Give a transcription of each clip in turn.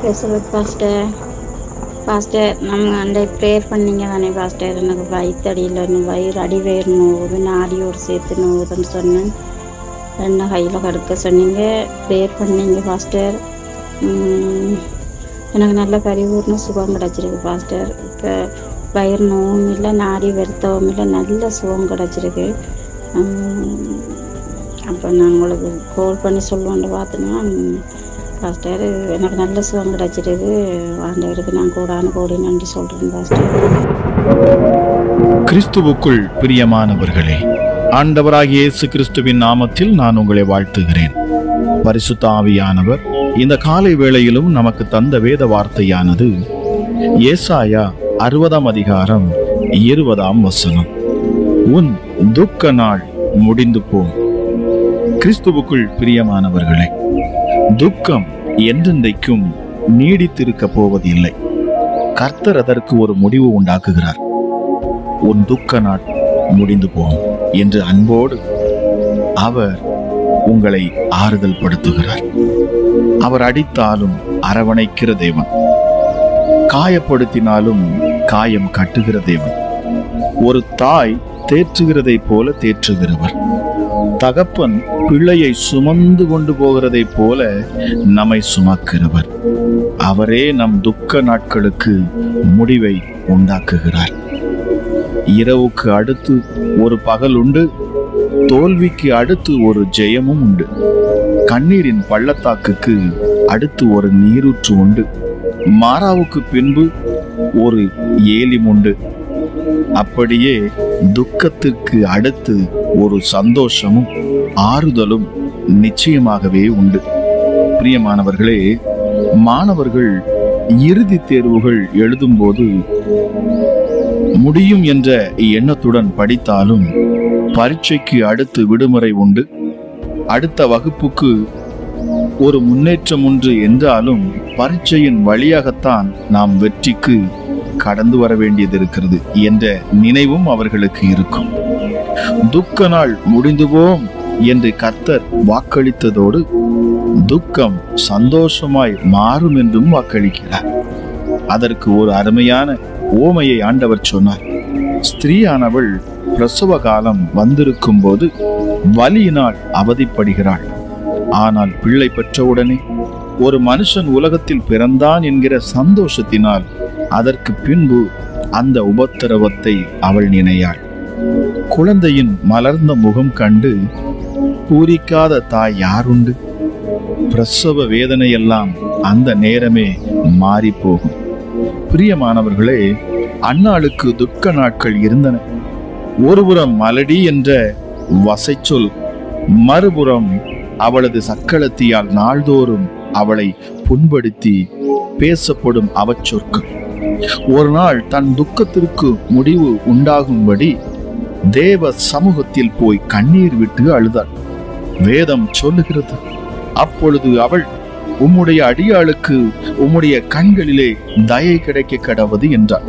Pastor. Pastor, நம்ம அன்றைக்கு prayer பண்ணிங்க தானே பாஸ்டர்? எனக்கு வயிற்றடியில் வயிறு அடிவயிறு நோவுது, நாடியோடு சேர்த்து நோவுதுன்னு சொன்னேன். என்ன கையில் கடுக்க சொன்னீங்க, ப்ரேயர் பண்ணீங்க பாஸ்டர். எனக்கு நல்ல பரிபூர்ண சுகம் கிடச்சிருக்கு பாஸ்டர். இப்போ வயிறு நோவும் இல்லை, நாடி வருத்தவும் இல்லை, நல்ல சுகம் கிடச்சிருக்கு. அப்போ நான் உங்களுக்கு கால் பண்ணி சொல்லுவேன்ட்டு பார்த்தோன்னா பாஸ்டர், எனக்கு நல்ல சுகம் கிடச்சிருக்கு. ஆண்டவருக்கு நான் கோடி நன்றி சொல்கிறேன் பாஸ்டர். கிறிஸ்துவுக்குள் பிரியமானவர்களே, ஆண்டவராகிய இயேசு கிறிஸ்துவின் நாமத்தில் நான் உங்களை வாழ்த்துகிறேன். பரிசுத்த ஆவியானவர் இந்த காலை வேளையிலும் நமக்கு தந்த வேத வார்த்தையானது ஏசாயா 60 அதிகாரம் 20 உன் துக்க நாள் முடிந்து போம். கிறிஸ்துவுக்குள் பிரியமானவர்களே, துக்கம் என்றென்றைக்கும் நீடித்திருக்க போவதில்லை. கர்த்தர் அதற்கு ஒரு முடிவு உண்டாக்குகிறார். உன் துக்க நாள் முடிந்து போகும் என்று அன்போடு அவர் உங்களை ஆறுதல் படுத்துகிறார். அவர் அடித்தாலும் அரவணைக்கிற தேவன், காயப்படுத்தினாலும் காயம் கட்டுகிற தேவன், ஒரு தாய் தேற்றுகிறதை போல தேற்றுகிறவர், தகப்பன் பிள்ளையை சுமந்து கொண்டு போகிறதை போல நம்மை சுமக்கிறவர். அவரே நம் துக்க நாட்களுக்கு முடிவை உண்டாக்குகிறார். இரவுக்கு அடுத்து ஒரு பகல் உண்டு, தோல்விக்கு அடுத்து ஒரு ஜெயமும் உண்டு. கண்ணீரின் பள்ளத்தாக்குக்கு அடுத்து ஒரு நீரூற்று உண்டு. மாறாவுக்கு பின்பு ஒரு ஏலிம் உண்டு. அப்படியே துக்கத்திற்கு அடுத்து ஒரு சந்தோஷமும் ஆறுதலும் நிச்சயமாகவே உண்டு. பிரியமானவர்களே, மாணவர்கள் இறுதி தேர்வுகள் எழுதும்போது முடியும் என்ற எண்ணத்துடன் படித்தாலும் பரீட்சைக்கு அடுத்து விடுமுறை உண்டு. அடுத்த வகுப்புக்கு ஒரு முன்னேற்றம் உண்டு என்றாலும் பரீட்சையின் வழியாகத்தான் நாம் வெற்றிக்கு கடந்து வர வேண்டியது இருக்கிறது என்ற நினைவும் அவர்களுக்கு இருக்கும். துக்க நாள் முடிந்து போம் என்று கர்த்தர் வாக்களித்ததோடு துக்கம் சந்தோஷமாய் மாறும் என்றும் வாக்களிக்கிறார். அதற்கு ஒரு அருமையான ஓமையை ஆண்டவர் சொன்னார். ஸ்திரீயானவள் பிரசவ காலம் வந்திருக்கும் போது வலியினால் அவதிப்படுகிறாள். ஆனால் பிள்ளை பெற்றவுடனே ஒரு மனுஷன் உலகத்தில் பிறந்தான் என்கிற சந்தோஷத்தினால் அதற்கு பின்பு அந்த உபத்திரவத்தை அவள் நினையாள். குழந்தையின் மலர்ந்த முகம் கண்டு பூரிக்காத தாய் யாருண்டு? பிரசவ வேதனையெல்லாம் அந்த நேரமே மாறி போகும். பிரியமானவர்களே, அன்னாளுக்கு துக்க நாட்கள் இருந்தன. ஒருபுறம் மலடி என்ற வசைச்சொல், மறுபுறம் அவளது சக்களத்தியால் நாள்தோறும் அவளை புண்படுத்தி பேசப்படும் அவச்சொற்கள். ஒரு நாள் தன் துக்கத்திற்கு முடிவு உண்டாகும்படி தேவ சமூகத்தில் போய் கண்ணீர் விட்டு அழுதாள். வேதம் சொல்லுகிறது, அப்பொழுது அவள், உம்முடைய அடியாளுக்கு உம்முடைய கண்களிலே தயை கிடைக்க கடவது என்றாள்.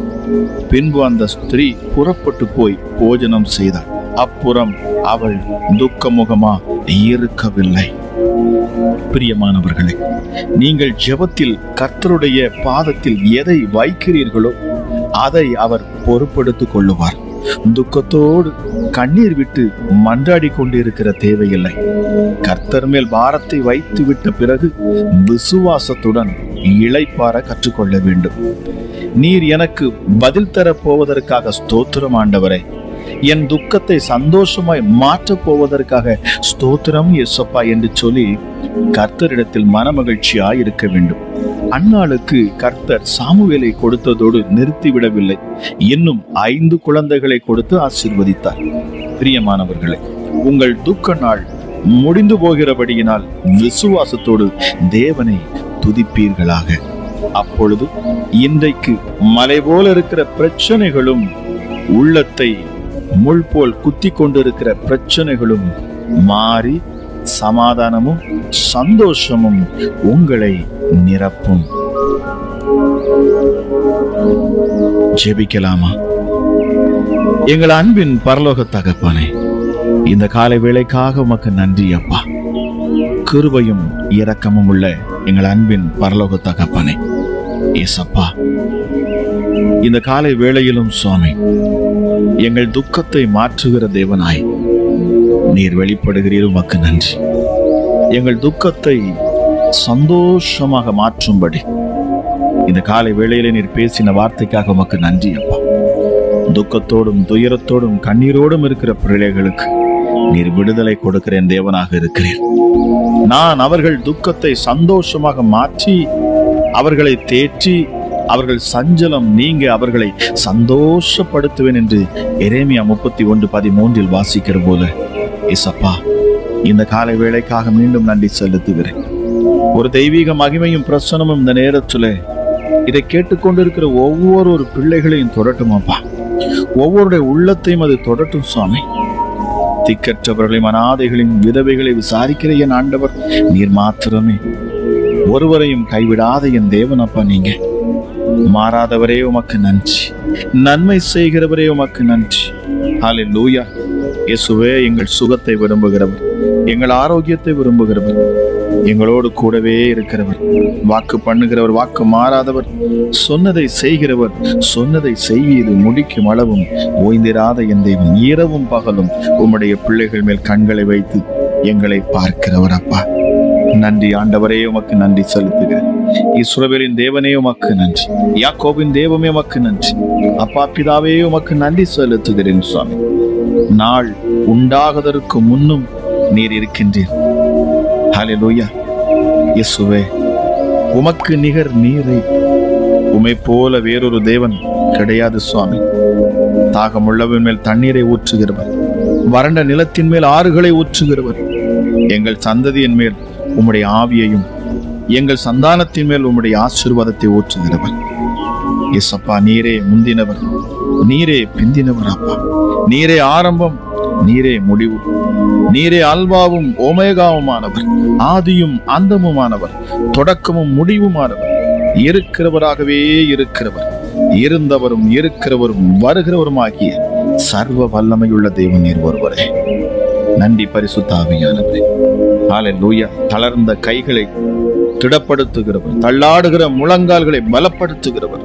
பின்பு அந்த ஸ்திரீ புறப்பட்டு போய் போஜனம் செய்தாள். அப்புறம் அவள் துக்கமுகமா இருக்கவில்லை. பிரியமானவர்களே, நீங்கள் ஜெபத்தில் கர்த்தருடைய பாதத்தில் எதை வைக்கிறீர்களோ அதை அவர் பொறுப்படுத்திக் கொள்ளுவார். துக்கத்தோடு கண்ணீர் விட்டு மன்றாடி கொண்டிருக்கிற தேவையில்லை. கர்த்தர் மேல் பாரத்தை வைத்து விட்ட பிறகு விசுவாசத்துடன் இளைப்பாற கற்றுக்கொள்ள வேண்டும். நீர் எனக்கு பதில் தரப் போவதற்காக ஸ்தோத்திரம் ஆண்டவரே. என் துக்கத்தை சந்தோஷமாய் மாற்றப் போவதற்காக ஸ்தோத்திரம் இயேசப்பா என்று சொல்லி கர்த்தரிடத்தில் மனமகிழ்ச்சியாய் இருக்க வேண்டும். அன்னாளுக்கு கர்த்தர் சாமுவேலை கொடுத்ததோடு நிறுத்திவிடவில்லை. இன்னும் 5 குழந்தைகளை கொடுத்து ஆசீர்வதித்தார். பிரியமானவர்களே, உங்கள் துக்க நாள் முடிந்து போகிறபடியினால் விசுவாசத்தோடு தேவனை துதிப்பீர்களாக. அப்பொழுது இன்றைக்கு மலை போல இருக்கிற பிரச்சனைகளும், உள்ளத்தை முள் போல் குத்தி கொண்டிருக்கிற பிரச்சனைகளும் மாறி சமாதானமும் சந்தோஷமும் உங்களை நிரப்பும். ஜெபிக்கலாமா? எங்கள் அன்பின் பரலோக தகப்பனே, இந்த காலை வேளைக்காக உமக்கு நன்றி அப்பா. கிருபையும் இரக்கமும் உள்ள எங்கள் அன்பின் பரலோக தகப்பனே, ஏசப்பா, இந்த காலை வேளையிலும் சுவாமி, எங்கள் துக்கத்தை மாற்றுகிற தேவனாய் நீர் வெளிப்படுகிறீர். உமக்கு நன்றி. எங்கள் துக்கத்தை சந்தோஷமாக மாற்றும்படி இந்த காலை வேளையிலே நீர் பேசின வார்த்தைக்காக உமக்கு நன்றி அப்பா. துக்கத்தோடும் துயரத்தோடும் கண்ணீரோடும் இருக்கிற பிள்ளைகளுக்கு நீர் விடுதலை கொடுக்கிறேன் தேவனாக இருக்கிறேன். நான் அவர்கள் துக்கத்தை சந்தோஷமாக மாற்றி அவர்களை தேற்றி அவர்கள் சஞ்சலம் நீங்க அவர்களை சந்தோஷப்படுத்துவேன் என்று எரேமியா 31:13 வாசிக்கிற போல, ஏசப்பா, இந்த காலை வேளைக்காக மீண்டும் நன்றி செலுத்துகிறேன். ஒரு தெய்வீக மகிமையும் பிரசனமும் இந்த நேரத்துல இதை கேட்டுக்கொண்டிருக்கிற ஒவ்வொரு பிள்ளைகளையும் தொடட்டும் அப்பா. ஒவ்வொருடைய உள்ளத்தையும் அது தொடட்டும் சுவாமி. திக்கற்றவர்களையும் அனாதைகளையும் விதவைகளை விசாரிக்கிற என் ஆண்டவர் நீர் மாத்திரமே. ஒருவரையும் கைவிடாத என் தேவன் அப்பா. நீங்க மாறாதவரே, உமக்கு நன்றி. நன்மை செய்கிறவரே, உமக்கு நன்றி. ஹல்லேலூயா. இயேசுவே, எங்கள் சுகத்தை விரும்புகிறவர், எங்கள் ஆரோக்கியத்தை விரும்புகிறவர், எங்களோடு கூடவே இருக்கிறவர், வாக்கு பண்ணுகிறவர், வாக்கு மாறாதவர், சொன்னதை செய்கிறவர், சொன்னதை செய்து முடிக்கும் அளவும் ஓய்ந்திராத என் தேவன், இரவும் பகலும் உம்முடைய பிள்ளைகள் மேல் கண்களை வைத்து எங்களை பார்க்கிறவர் அப்பா. நன்றி ஆண்டவரே, உமக்கு நன்றி செலுத்துகிறேன். இஸ்ரவேலின் தேவனே, உமக்கு நன்றி. யாக்கோபின் தேவமே, உமக்கு நன்றி. அப்பா பிதாவே, உமக்கு நன்றி செலுத்துகிறேன் சுவாமி. நாள் உண்டாகுவதற்கு முன்னும் நீர் இருக்கின்றீர். ஹல்லேலூயா. இயேசுவே, உமக்கு நிகர் நீரை, உமை போல வேறொரு தேவன் கிடையாது சுவாமி. தாகமுள்ளவன் மேல் தண்ணீரை ஊற்றுகிறவர், வறண்ட நிலத்தின் மேல் ஆறுகளை ஊற்றுகிறவர், எங்கள் சந்ததியின் மேல் உம்முடைய ஆவியையும் எங்கள் சந்தானத்தின் மேல் உம்முடைய ஆசீர்வாதத்தை ஊற்றுகிறவர். இயேசப்பா, நீரே முந்தினவர், நீரே பிந்தினவர் அப்பா. நீரே ஆரம்பம், நீரே முடிவு, நீரே அல்வாவும் ஓமேகாவுமானவர், ஆதியும் அந்தமுமானவர், தொடக்கமும் முடிவுமானவர், இருக்கிறவராகவே இருக்கிறவர், இருந்தவரும் இருக்கிறவரும் வருகிறவருமாகிய சர்வ வல்லமையுள்ள தேவன் நீர் ஒருவரே. நன்றி பரிசுத்த ஆவியானவரே. ஹல்லேலூயா. தளர்ந்த கைகளை திடப்படுத்துகிறவர், தள்ளாடுகிற முழங்கால்களை பலப்படுத்துகிறவர்,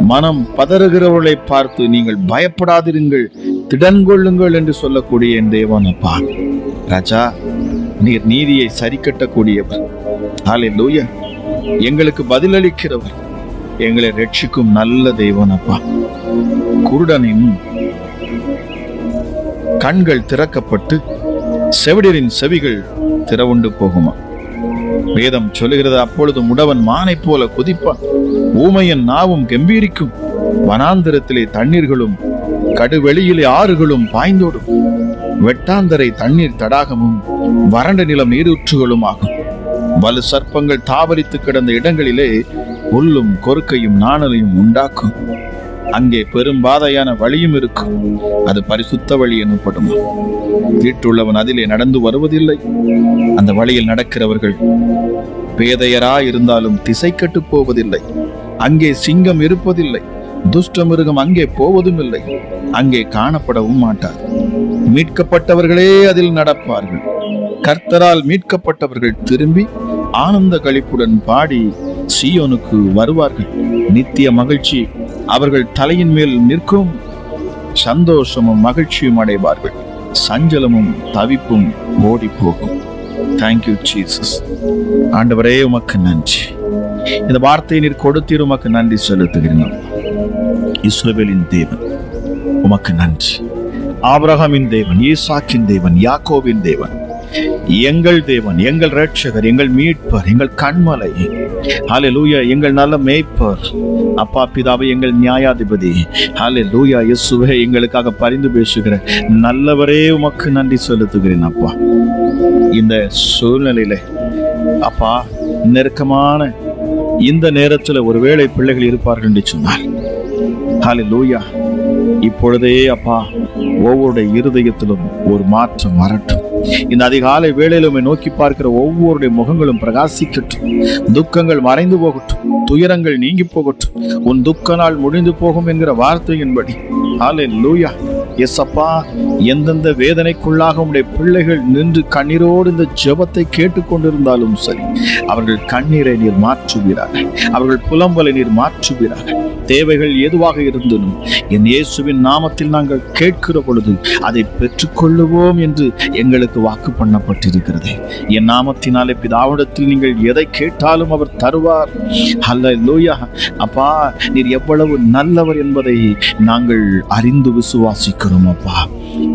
மனம் பதறுகிறவர்களை பார்த்து நீங்கள் பயப்படாதிருங்கள், திடன் கொள்ளுங்கள் என்று சொல்லக்கூடிய என் தேவன் அப்பா. ராஜா, நீர் நீதியை சரி கட்டக்கூடியவர். ஹல்லேலூயா. எங்களுக்கு பதிலளிக்கிறவர், எங்களை ரட்சிக்கும் நல்ல தேவன் அப்பா. குருடனின் கண்கள் திறக்கப்பட்டு செவிடரின் செவிகள் திறவுண்டு போகுமா? வேதம் சொல்லுகிறது, அப்பொழுது முடவன் மானை போல குதிப்பான், ஊமையன் நாவும் கம்பீரிக்கும், வனாந்திரத்திலே தண்ணீர்களும் கடுவெளியிலே ஆறுகளும் பாய்ந்தோடும், வெட்டாந்தரை தண்ணீர் தடாகமும் வறண்ட நிலம் நீரூற்றுகளும் ஆகும். வலு சர்ப்பங்கள் தாவரித்து கிடந்த இடங்களிலே புல்லும் கொறுக்கையும் நாணலையும் உண்டாக்கும். அங்கே பெரும்பாதையான வழியும் இருக்கும், அது பரிசுத்த வழி எனப்படும். தீட்டுள்ளவன் அதிலே நடந்து வருவதில்லை. அந்த வழியில் நடக்கிறவர்கள் பேதையரா இருந்தாலும் திசை கட்டு போவதில்லை. அங்கே சிங்கம் இருப்பதில்லை, துஷ்ட மிருகம் அங்கே போவதும் இல்லை, அங்கே காணப்படவும் மாட்டார். மீட்கப்பட்டவர்களே அதில் நடப்பார்கள். கர்த்தரால் மீட்கப்பட்டவர்கள் திரும்பி ஆனந்த களிப்புடன் பாடி சீயோனுக்கு வருவார்கள். நித்திய மகிழ்ச்சி அவர்கள் தலையின் மேல் நிற்கும், சந்தோஷமும் மகிழ்ச்சியும் அடைவார்கள், சஞ்சலமும் தவிப்பும் ஓடி போகும். Thank you Jesus. ஆண்டவரே, உமக்கு நன்றி. இந்த வார்த்தையை நீர் கொடுத்தீர், உமக்கு நன்றி செலுத்துகிறேன். இஸ்ரவேலின் தேவன், உமக்கு நன்றி. ஆபிரகாமின் தேவன், ஈசாக்கின் தேவன், யாக்கோபின் தேவன், எங்கள் தேவன், எங்கள் இரட்சகர், எங்கள் மீட்பர், எங்கள் கண்மலை, ஹல்லேலூயா, எங்கள் நல்ல மேய்ப்பர் அப்பா பிதாவே, எங்கள் நியாயாதிபதி, ஹல்லேலூயா, இயேசுவே, எங்களுக்காக பரிந்து பேசுகிற நல்லவரே, உமக்கு நன்றி செலுத்துகிறேன் அப்பா. இந்த சூழ்நிலையில அப்பா, நெருக்கமான இந்த நேரத்தில் ஒருவேளை பிள்ளைகள் இருப்பார்கள் என்று சொன்னார், ஹல்லேலூயா, இப்பொழுதே அப்பா ஒவ்வொரு இருதயத்திலும் ஒரு மாற்றம் வரட்டும். இந்த அதிகாலை வேளையிலுமே நோக்கி பார்க்கிற ஒவ்வொருடைய முகங்களும் பிரகாசிக்கட்டும். துக்கங்கள் மறைந்து போகட்டும், துயரங்கள் நீங்கி போகட்டும். உன் துக்க நாள் முடிந்து போகும் என்கிற வார்த்தையின்படி ஹல்லேலூயா. எஸ் அப்பா, எந்தெந்த வேதனைக்குள்ளாக உம்முடைய பிள்ளைகள் நின்று கண்ணீரோடு இந்த ஜெபத்தை கேட்டுக்கொண்டிருந்தாலும் சரி, அவர்கள் கண்ணீரை நீர் மாற்றுவீராக, அவர்கள் புலம்பலை நீர் மாற்றுவீராக. தேவைகள் எதுவாக இருந்தனும் என் இயேசுவின் நாமத்தில் நாங்கள் கேட்கிற பொழுது அதை பெற்றுக்கொள்ளுவோம் என்று எங்களுக்கு வாக்கு பண்ணப்பட்டிருக்கிறது. என் நாமத்தினாலே பிதாவிடத்தில் நீங்கள் எதை கேட்டாலும் அவர் தருவார். ஹல்லேலூயா. அப்பா, நீர் எவ்வளவு நல்லவர் என்பதை நாங்கள் அறிந்து விசுவாசிக்கிறோம். அப்பா,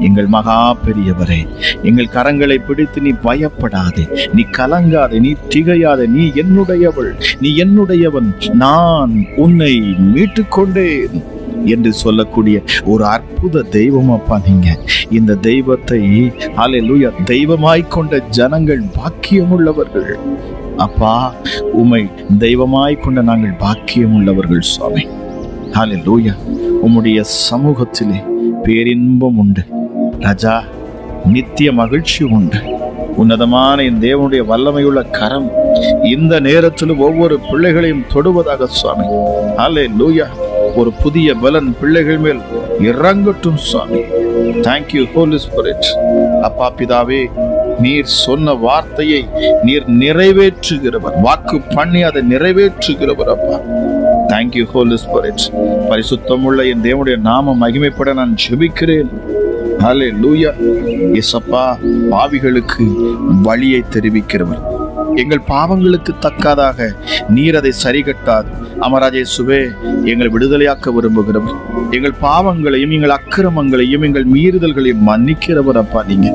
எங்கள் மகா பெரியவரே, எங்கள் கரங்களை பிடித்து நீ பயப்படாதே, நீ கலங்காதே, நீ திகையாதே, நீ என்னுடையவள், நீ என்னுடையவன், நான் உன்னை மீட்டுக்கொண்டேன் என்று சொல்லக்கூடிய ஒரு அற்புத தெய்வம் அப்பா நீங்க. இந்த தெய்வத்தை ஹல்லேலூயா தெய்வமாய் கொண்ட ஜனங்கள் பாக்கியமுள்ளவர்கள். அப்பா, உம்மை தெய்வமாய் கொண்ட நாங்கள் பாக்கியமுள்ளவர்கள் சுவாமி. ஹல்லேலூயா. உம்முடைய சமூகத்திலே பேரின்பம் உண்டு ராஜா, நித்திய மகிழ்ச்சி உண்டு. உன்னதமான என் தேவனுடைய வல்லமையுள்ள கரம் இந்த நேரத்தில் ஒவ்வொரு பிள்ளைகளையும் தொடுவதாக சுவாமி. ஹல்லேலூயா. ஒரு புதிய பலன் பிள்ளைகள் மேல் இறங்கட்டும் சுவாமி. Thank you Holi spirit. அப்பா பிதாவே, நீர் சொன்ன வார்த்தையை நீர் நிறைவேற்றுகிறவர், வாக்கு பண்ணி அதை நிறைவேற்றுகிறவர். அப்பா, தேங்க்யூ ஹோலி ஸ்பிரிட். பரிசுத்தமுள்ள என் தேவனுடைய நாமம் மகிமைப்பட நான் ஜெபிக்கிறேன். ஹல்லேலூயா. இயேசப்பா, பாவிகளுக்கு வழியை தெரிவிக்கிறவர், எங்கள் பாவங்களுக்கு தக்கதாக நீர் அதை சரிகட்டாது அமராஜேசுவே எங்களை விடுதலையாக்க விரும்புகிறவர், எங்கள் பாவங்களையும் எங்கள் அக்கிரமங்களையும் எங்கள் மீறுதல்களையும் மன்னிக்கிறவர். அப்பா நீங்க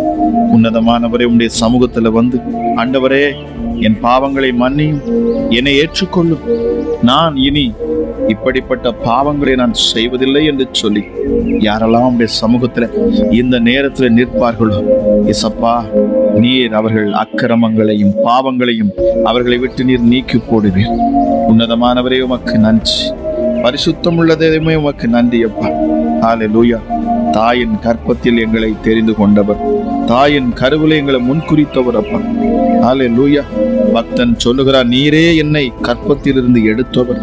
உன்னதமானவரே, உம்முடைய சமூகத்துல வந்து ஆண்டவரே என் பாவங்களை மன்னியும், என்னை ஏற்றுக்கொள்ளும், நான் இனி இப்படிப்பட்ட பாவங்களை நான் செய்வதில்லை என்று சொல்லி யாரெல்லாம் உடைய சமூகத்துல இந்த நேரத்துல நிற்பார்களோ இயேசப்பா, நீர் அவர்கள் அக்கிரமங்களையும் பாவங்களையும் அவர்களை விட்டு நீர் நீக்கி போடுவீர். உன்னதமானவரே உமக்கு நன்றி, பரிசுத்தம் உள்ள தெய்வமே உமக்கு நன்றி அப்பா. ஹல்லேலூயா. தாயின் கற்பத்தில் எங்களை தெரிந்து கொண்டவர், தாயின் கருவிலே எங்களை முன்குறித்தவர் அப்பா. ஹல்லேலூயா. பக்தன் சொல்லுகிறார், நீரே என்னை கற்பத்திலிருந்து எடுத்தவர்,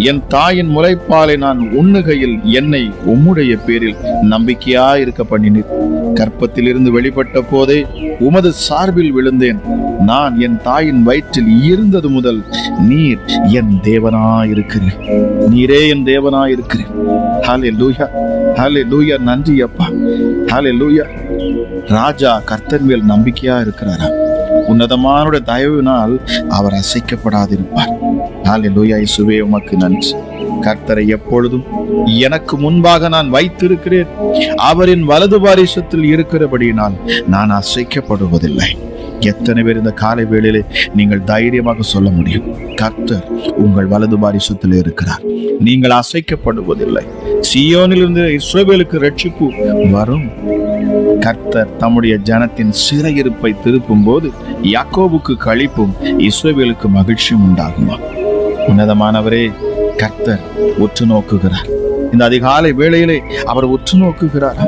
என் தாயின் முளைப்பாலை நான் உண்ணுகையில் என்னை உம்முடைய பேரில் நம்பிக்கையா இருக்க பண்ணினீர். கற்பத்திலிருந்து வெளிப்பட்ட போதே உமது சார்பில் விழுந்தேன். நான் என் தாயின் வயிற்றில் இருந்தது முதல் நீர் என் தேவனாயிருக்கிறீர், நீரே என் தேவனாயிருக்கிறீர். ஹல்லேலூயா. ஹல்லேலூயா. நன்றி அப்பா. ஹல்லேலூயா. ராஜா கர்த்தர் மேல் நம்பிக்கையா இருக்கிறாரா? உன்னதமான தயவினால் அவர் அசைக்கப்படாதிருப்பார். ஹல்லேலூயா. இயேசுவே உமக்கு நன்றி. கர்த்தரை எப்பொழுதும் எனக்கு முன்பாக நான் வைத்திருக்கிறேன், அவரின் வலது பாரிசத்தில் இருக்கிறபடியினால் நான் அசைக்கப்படுவதில்லை. எத்தனை பேர் இந்த காலை வேளையிலே நீங்கள் தைரியமாக சொல்ல முடியும், கர்த்தர் உங்கள் வலது பாரிசத்தில் இருக்கிறார், நீங்கள் அசைக்கப்படுவதில்லை. சீயோனிலிருந்து இஸ்ரவேலுக்கு ரட்சிப்பு வரும். கர்த்தர் தம்முடைய ஜனத்தின் சிறையிருப்பை திருப்பும் போது யாக்கோபுக்கு களிப்பும் இஸ்ரவேலுக்கு மகிழ்ச்சியும் உண்டாகுமா? உன்னதமானவரே, கர்த்தர் உற்று நோக்குகிறார். இந்த அதிகாலை வேளையிலே அவர் உற்று நோக்குகிறார்.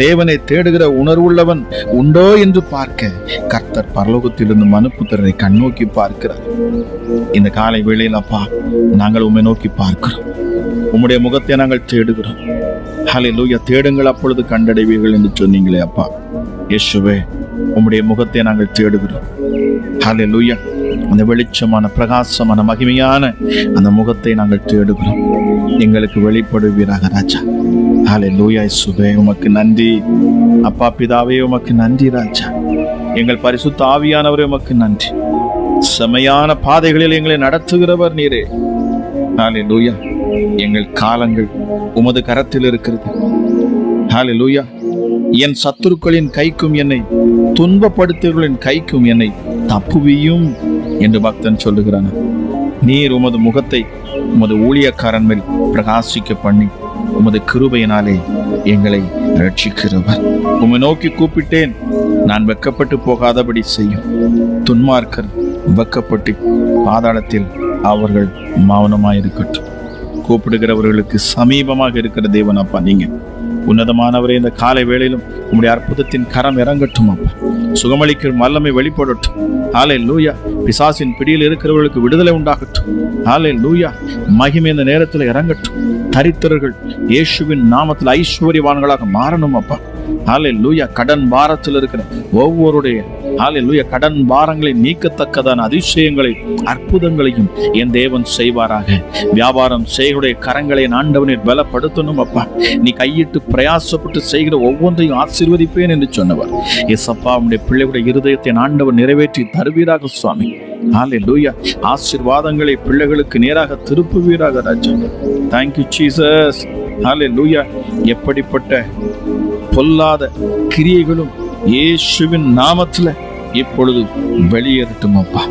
தேவனை தேடுகிற உணர்வுள்ளவன் உண்டோ என்று பார்க்க கர்த்தர் பரலோகத்திலிருந்து மனுப்புத்திரரை கண்ணோக்கி பார்க்கிறார். இந்த காலை வேளையில் அப்பா, நாங்கள் உம்மை நோக்கி பார்க்கிறோம், உம்முடைய முகத்தை நாங்கள் தேடுகிறோம். ஹல்லேலூயா. தேடுங்கள் அப்பொழுது கண்டடைவீர்கள் என்று சொன்னீங்களே அப்பா. இயேசுவே, உம்முடைய முகத்தை நாங்கள் தேடுகிறோம். ஹல்லேலூயா. அந்த வெளிச்சமான பிரகாசமான மகிமையான அந்த முகத்தை நாங்கள் தேடுகிறோம். எங்களுக்கு வெளிப்படுவீராக ராஜா. ஹல்லேலூயா. இயேசுவே உமக்கு நன்றி அப்பா. பிதாவே உமக்கு நன்றி ராஜா. எங்கள் பரிசுத்த ஆவியானவரே உமக்கு நன்றி. செமையான பாதைகளில் எங்களை நடத்துகிறவர் நீரே. ஹல்லேலூயா. எங்கள் காலங்கள் உமது கரத்தில் இருக்கிறது. ஹல்லேலூயா. என் சத்துருக்களின் கைக்கும் என்னை துன்பப்படுத்துகளின் கைக்கும் என்னை தப்புவியும் என்று பக்தன் சொல்லுகிறான். நீர் உமது முகத்தை உமது ஊழியக்காரன் மேல் பிரகாசிக்க பண்ணி உமது கிருபையினாலே எங்களை ரட்சிக்கிறவர். உம்மை நோக்கி கூப்பிட்டேன், நான் வெக்கப்பட்டு போகாதபடி செய்யும். துன்மார்க்கர் வெக்கப்பட்டு பாதாளத்தில் அவர்கள் மௌனமாயிருக்கட்டும். கூப்பிடுகிறவர்களுக்கு சமீபமாக இருக்கிற தேவன் அப்பா நீங்க. உன்னதமானவரே, இந்த காலை வேளையிலும் உம்முடைய அற்புதத்தின் கரம் இறங்கட்டும் அப்பா. சுகமளிக்கிற வல்லமை வெளிப்படட்டும். ஹல்லேலூயா. பிசாசின் பிடியில் இருக்கிறவர்களுக்கு விடுதலை உண்டாகட்டும். ஹல்லேலூயா. மகிமை இந்த நேரத்தில் இறங்கட்டும். தரித்திரர்கள் இயேசுவின் நாமத்தில் ஐஸ்வர்யவான்களாக மாறணும் அப்பா. ஹல்லேலூயா. கடன் பாரத்தில் இருக்கிற ஒவ்வொருடைய ஹல்லேலூயா கடன் பாரங்களை நீக்கத்தக்கதான அதிசயங்களை அற்புதங்களையும் என் தேவன் செய்வாராக. வியாபாரம் செய்கிற கரங்களை ஆண்டவனை பலப்படுத்தணும் அப்பா. நீ கையிட்டு பிரயாசப்பட்டு செய்கிற ஒவ்வொன்றையும் ஆசீர்வதிப்பேன் என்று சொன்னவர். ஏசப்பா, உம்முடைய பிள்ளைகளுடைய இருதயத்தை ஆண்டவர் நிறைவேற்றி தருவீராக சுவாமி. ஹல்லேலூயா. ஆசீர்வாதங்களை பிள்ளைகளுக்கு நேராக திருப்புவீராக ராஜா. Thank you Jesus. ஹல்லேலூயா. எப்படிப்பட்ட பொல்லாத கிரியைகளும் இயேசுவின் நாமத்துல இப்பொழுது வெளியேறட்டும் அப்பா.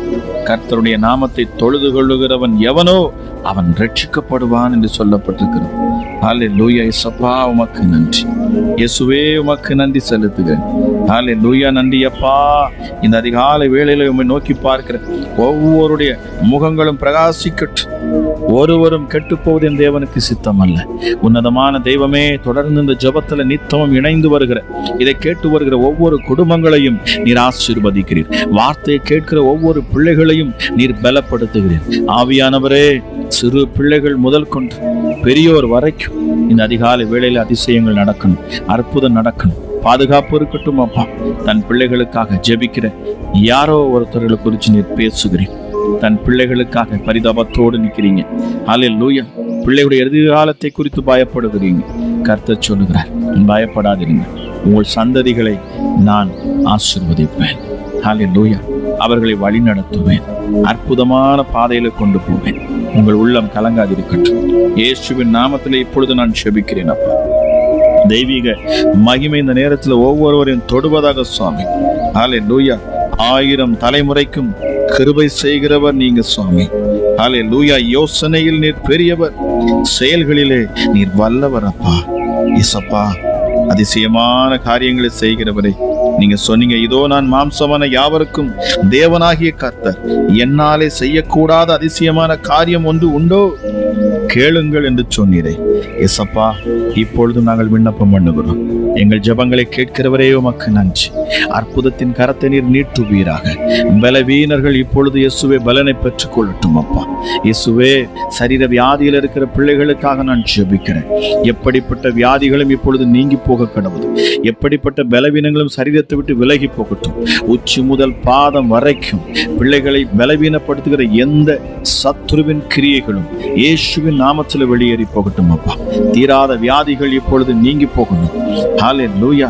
கர்த்தருடைய நாமத்தை தொழுது கொள்ளுகிறவன் எவனோ அவன் ரட்சிக்கப்படுவான் என்று சொல்லப்பட்டிருக்கிறது. ஹல்லேலூயா. இயேசப்பா, உமக்கு நன்றி. இயேசுவே, உமக்கு நன்றி செலுத்துகிறேன். ஹல்லேலூயா. நன்றி அப்பா. இந்த அதிகாலை வேளையில உம்மை நோக்கி பார்க்கிற ஒவ்வொருடைய முகங்களும் பிரகாசிக்கட்டும். ஒருவரும் கெட்டு போவது என் தேவனுக்கு சித்தம் அல்ல. உன்னதமான தெய்வமே, தொடர்ந்து இந்த ஜெபத்துல நித்தமும் இணைந்து வருகிற இதை கேட்டு வருகிற ஒவ்வொரு குடும்பங்களையும் நீர் ஆசீர்வதிக்கிறீர். வார்த்தையை கேட்கிற ஒவ்வொரு பிள்ளைகளையும் நீர் பலப்படுத்துகிறீர். ஆவியானவரே, சிறு பிள்ளைகள் முதல் கொண்டு பெரியோர் வரைக்கும் இந்த அதிகாலை வேளையில அதிசயங்கள் நடக்கணும், அற்புதம் நடக்கணும், பாதுகாப்பு இருக்கட்டும் அப்பா. தன் பிள்ளைகளுக்காக ஜெபிக்கிற யாரோ ஒருத்தர்களை குறித்து நீர் பேசுகிறீர். தன் பிள்ளைகளுக்காக பரிதாபத்தோடு நிற்கிறீங்க. ஹல்லேலூயா. பிள்ளைகளுடைய எதிர்காலத்தை குறித்து பயப்படுகிறீங்க. கர்த்தர் சொல்லுகிறார், பயப்படாதீங்க, உங்கள் சந்ததிகளை நான் ஆசீர்வதிப்பேன். ஹல்லேலூயா. அவர்களை வழி நடத்துவேன், அற்புதமான பாதையில கொண்டு போவேன். உங்கள் உள்ளம் கலங்காதிருக்கட்டும். இயேசுவின் நாமத்திலே இப்பொழுது நான் செபிக்கிறேன் அப்பா. தெய்வீக மகிமை இந்த நேரத்தில் ஒவ்வொருவரையும் தொடுவதாக சுவாமி. ஹல்லேலூயா. 1000 தலைமுறைக்கும் கிருபை செய்கிறவர் நீங்க சுவாமி. ஹல்லேலூயா. யோசனையில் நீர் பெரியவர், செயல்களிலே நீர் வல்லவர் அப்பா. இயேசப்பா, அதிசயமான காரியங்களை செய்கிறவரே, நீங்க சொன்னீங்க, இதோ நான் மாம்சமான யாவருக்கும் தேவனாகிய கர்த்தர், என்னாலே செய்யக்கூடாத அதிசயமான காரியம் ஒன்று உண்டோ, கேளுங்கள் என்று சொன்னீரே. இயேசப்பா, இப்பொழுது நாங்கள் விண்ணப்பம் பண்ணுகிறோம். எங்கள் ஜெபங்களை கேட்கிறவரே, உமக்கு நன்றி. அற்புதத்தின் கரத்தை நீர் நீட்டுவீராக. பலவீனர்கள் இப்பொழுது இயேசுவே பலனை பெற்றுக் கொள்ளட்டும் அப்பா. இயேசுவே, சரீர வியாதியில் இருக்கிற பிள்ளைகளுக்காக நான் ஜெபிக்கிறேன். எப்படிப்பட்ட வியாதிகளும் இப்பொழுது நீங்கி போக கடவுது. எப்படிப்பட்ட பலவீனங்களும் சரீரத்தை விட்டு விலகி போகட்டும். உச்சி முதல் பாதம் வரைக்கும் பிள்ளைகளை பலவீனப்படுத்துகிற எந்த சத்துருவின் கிரியைகளும் இயேசுவின் நாமத்தில் வெளியேறி போகட்டும் அப்பா. தீராத வியாதிகள் இப்பொழுது நீங்கி போகணும். ஹல்லேலூயா.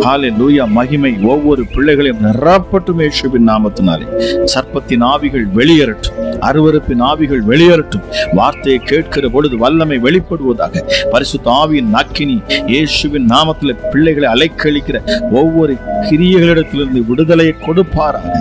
ஹல்லேலூயா. மகிமை ஒவ்வொரு பிள்ளைகளையும் நிரப்பட்டும் இயேசுவின் நாமத்தினாலே. சர்ப்பத்தின் ஆவிகள் வெளியேறட்டும், அருவருப்பின் ஆவிகள் வெளியேறட்டும். வார்த்தையை கேட்கிற பொழுது வல்லமை வெளிப்படுவதாக. பரிசுத்த ஆவியின் அக்கினி இயேசுவின் நாமத்தில் பிள்ளைகளை அலைக்கழிக்கிற ஒவ்வொரு கிரியைகளிடத்திலிருந்து விடுதலையை கொடுப்பாராக.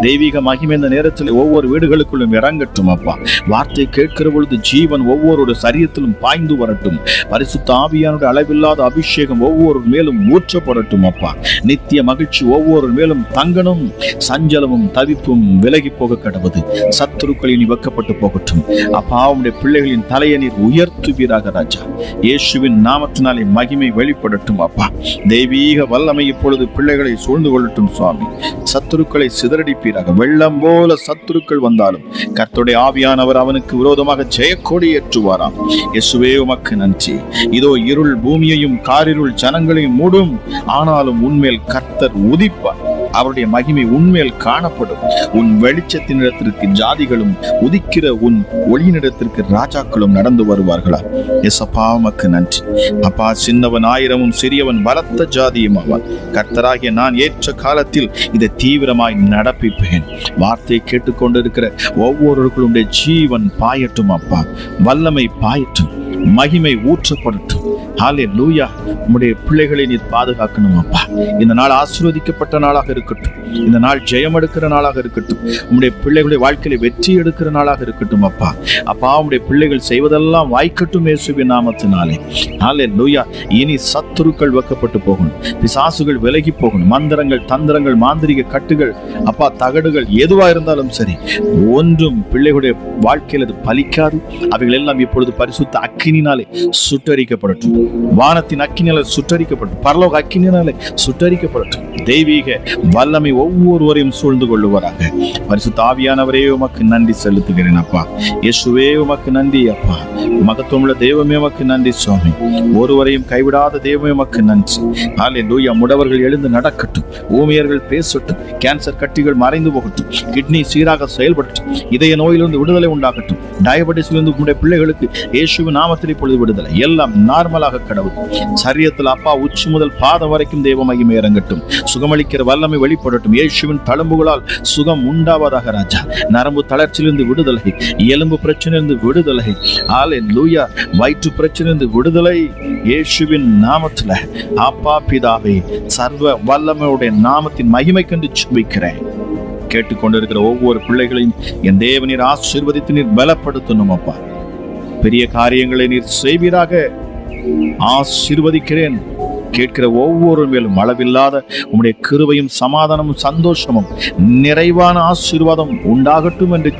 தெய்வீக மகிமை இந்த நேரத்தில் ஒவ்வொரு வீடுகளுக்குள்ளும் இறங்கட்டும் அப்பா. வார்த்தையை கேட்கிற பொழுது ஜீவன் ஒவ்வொரு சரீரத்திலும் பாய்ந்து வரட்டும். பரிசுத்த ஆவியானுடைய அளவில்லாத அபிஷேகம் ஒவ்வொரு மேலும் ஊற்றப்படட்டும் அப்பா. நித்திய மகிழ்ச்சி ஒவ்வொரு மேலும் தங்கணும். சஞ்சலமும் தவிப்பும் விலகி போக கடவுது. சத்துருக்களின் வைக்கப்பட்டு போகட்டும் அப்பா. உம்முடைய பிள்ளைகளின் தலையை நீர் உயர்த்துவீராக ராஜா. இயேசுவின் நாமத்தினாலே மகிமை வெளிப்படட்டும் அப்பா. தெய்வீக வல்லமை இப்பொழுது பிள்ளைகளை சூழ்ந்து கொள்ளட்டும் சுவாமி. சத்துருக்களை சிதறடிப்பீராக. வெள்ளம் போல சத்துருக்கள் வந்தாலும் கர்த்தருடைய ஆவியானவர் அவனுக்கு விரோதமாக ஜெயக்கொடி ஏற்றுவாராம். இயேசுவே, உமக்கு நன்றி. இதோ இருள் பூமியையும் காரிருள் ஜனங்களையும் மூடும், ஆனாலும் உன்மேல் கர்த்தர் உதிப்பார். அவருடைய மகிமை உன்மேல் காணப்படும். உன் வெளிச்சத்தினிடத்திற்கு ஜாதிகளும் உதிக்கிற உன் ஒளியினிடத்திற்கு ராஜாக்களும் நடந்து வருவார்களா. எசப்பா, உமக்கு நன்றி அப்பா. சின்னவன் 1000 சிறியவன் பலத்த ஜாதியும் ஆவான். கர்த்தராகிய நான் ஏற்ற காலத்தில் இதை தீவிரமாய் நடப்பிப்பேன். வார்த்தையை கேட்டுக்கொண்டிருக்கிற ஒவ்வொருவர்களுடைய ஜீவன் பாயட்டும் அப்பா. வல்லமை பாயட்டும், மகிமை ஊற்றப்படட்டும். ஹல்லேலூயா. உம்முடைய பிள்ளைகளை நீர் பாதுகாக்கணும் அப்பா. இந்த நாள் ஆசீர்வதிக்கப்பட்ட நாளாக இருக்கட்டும். இந்த நாள் ஜெயம் எடுக்கிற நாளாக இருக்கட்டும். உம்முடைய பிள்ளைகளுடைய வாழ்க்கையில வெற்றி எடுக்கிற நாளாக இருக்கட்டும் அப்பா. அப்பா, உம்முடைய பிள்ளைகள் செய்வதெல்லாம் வாய்க்கட்டும் இயேசுவின் நாமத்தினாலே. ஹல்லேலூயா. இனி சத்துருக்கள் வைக்கப்பட்டு போகணும். பிசாசுகள் விலகி போகணும். மந்திரங்கள், தந்திரங்கள், மாந்திரிக கட்டுகள் அப்பா, தகடுகள் எதுவா இருந்தாலும் சரி, ஒன்றும் பிள்ளைகளுடைய வாழ்க்கையில் அது பலிக்காது. அவைகள் எல்லாம் இப்பொழுது பரிசுத்த அக்கினி அக்கினினாலே சுட்டரிக்கப்படட்டும். வானத்தின் அக்கினியாலே சுட்டரிக்கப்படட்டும். பரலோக அக்கினினாலே சுட்டரிக்கப்படட்டும். தெய்வீக வல்லமை ஒவ்வொருவரையும் சூழ்ந்து கொள்ளுவாராக. பரிசுத்த ஆவியானவரே உமக்கு நன்றி செலுத்துகிறேன் அப்பா. இயேசுவே உமக்கு நன்றி அப்பா. மகத்துவமுள்ள தெய்வமே உமக்கு நன்றி சுவாமி. ஒருவரையும் கைவிடாத தெய்வமே உமக்கு நன்றி. ஹல்லேலூயா. முடவர்கள் எழுந்து நடக்கட்டும். ஊமையர்கள் பேசட்டும். கேன்சர் கட்டிகள் மறைந்து போகட்டும். கிட்னி சீராக செயல்படட்டும். இதய நோயிலிருந்து விடுதலை உண்டாகட்டும். டயபெட்டிஸிலிருந்து உங்களுடைய பிள்ளைகளுக்கு இயேசுவின் நாமத்தில் இப்பொழுது விடுதலை. எல்லாம் நார்மலாக கடவுள். சரீரத்தில் அப்பா உச்சி முதல் பாதம் வரைக்கும் தெய்வ மகிமை இறங்கட்டும். சுகமளிக்கிற வல்லமை வெளிப்படட்டும். இயேசுவின் தழும்புகளால் சுகம் உண்டாவதாக ராஜா. நரம்பு தளர்ச்சியிலிருந்து விடுதலை. எலும்பு பிரச்சனையிலிருந்து விடுதலை. ஹல்லேலூயா. வயிற்று பிரச்சனையிலிருந்து விடுதலை. இயேசுவின் நாமத்தில் அப்பா பிதாவே, சர்வ வல்லமையுடைய நாமத்தின் மகிமை கண்டு ஜெபிக்கிறேன். கேட்டுக்கொண்டிருக்கிற ஒவ்வொரு பிள்ளைகளையும் என் தேவ நீர் ஆசீர்வதித்து நீர் பலப்படுத்தணும் அப்பா. பெரிய காரியங்களை நீர் செய்வீராக. ஆசீர்வதிக்கிறேன். கேட்கிற ஒவ்வொரு மேலும் அளவில்லாத உம்முடைய கிருபையும் சமாதானமும் சந்தோஷமும் நிறைவான ஆசீர்வாதம் உண்டாகட்டும் என்று